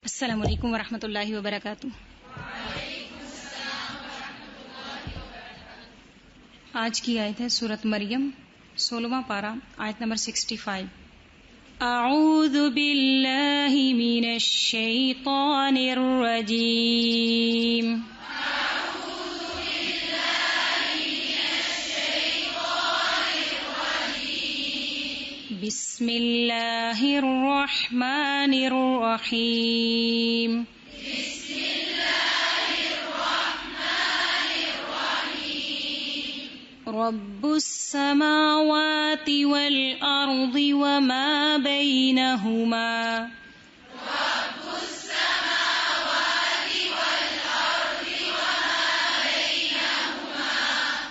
السلام علیکم ورحمۃ اللہ وبرکاتہ۔ آج کی آیت ہے سورۃ مریم، 16واں پارہ، آیت نمبر 65۔ اعوذ باللہ من الشیطان الرجیم۔ بسم اللہ الرحمن الرحیم۔ رب السماوات والأرض وما بينهما۔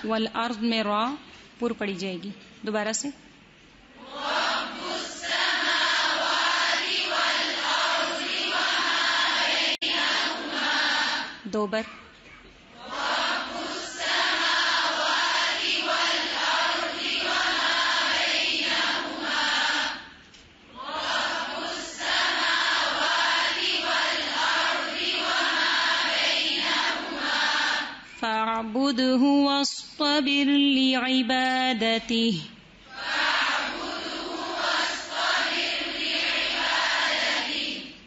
والارض میں را پر پڑی جائے گی، دوبارہ سے۔ دو بر۔ فاعبده واصطبر لعبادته۔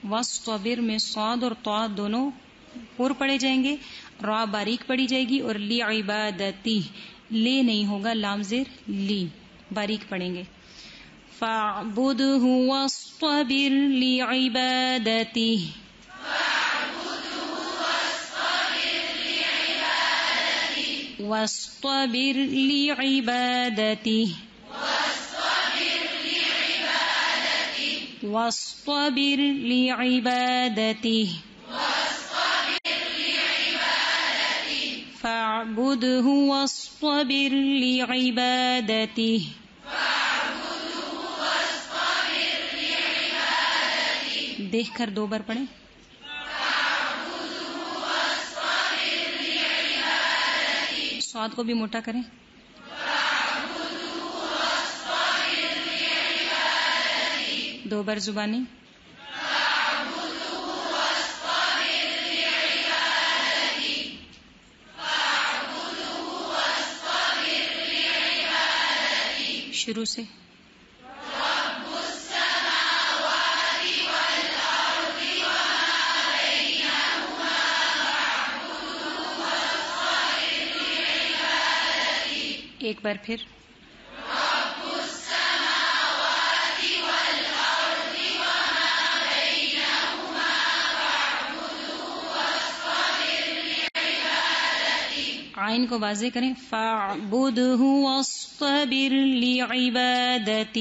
واصطبر میں صاد اور طاء دونوں پر پڑے جائیں گے، را باریک پڑی جائے گی، اور لعبادتی لے نہیں ہوگا، لام زیر لی باریک پڑیں گے۔ فاعبده واصطبر لعبادته۔ واصطبر لعبادته۔ واصطبر لعبادته۔ فاعبده واصطبر لعبادته۔ دیکھ کر دو بار پڑھیں۔ صاد کو بھی موٹا کریں۔ دو بار زبانی۔ شروع سے۔ ایک بار پھر۔ عین کو واضح کریں۔ فاعبدہ واصطبر لعبادتہ۔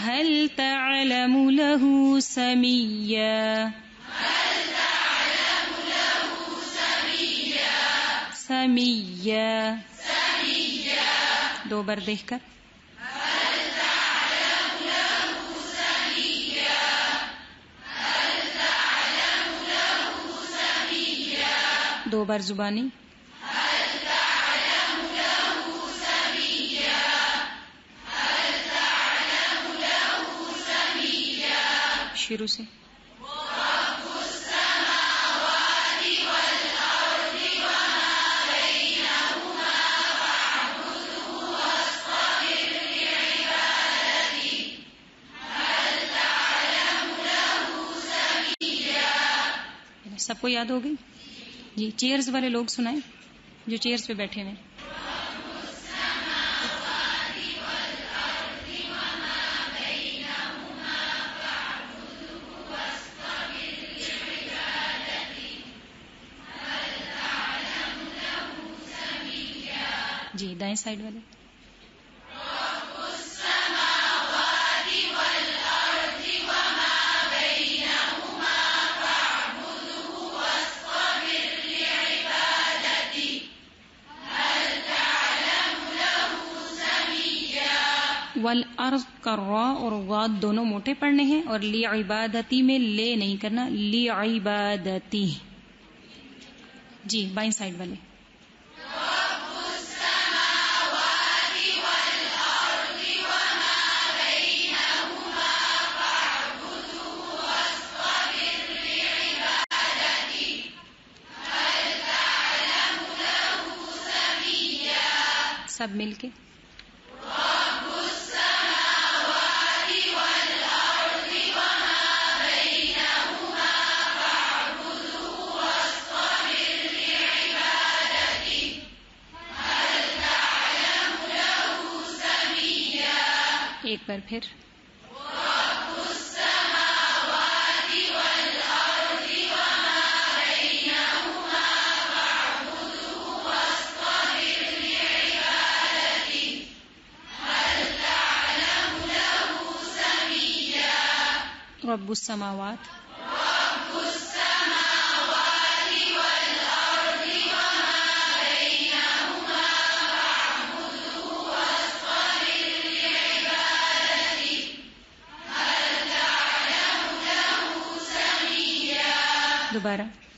هل تعلم له سميا۔ سميا دو بار دیکھ کر۔ دو بار زبانی۔ شروع سے۔ سب کو یاد ہو گئی؟ جی چیئرز والے لوگ سنائیں، جو چیئرز پہ بیٹھے ہوئے۔ جی دائیں سائڈ والے۔ والارض کا را اور غاد دونوں موٹے پڑھنے ہیں، اور لعبادتی میں لے نہیں کرنا، لعبادتی۔ جی بائیں سائڈ والے۔ سب مل کے. ایک بار پھر. رب السماوات دوبارہ.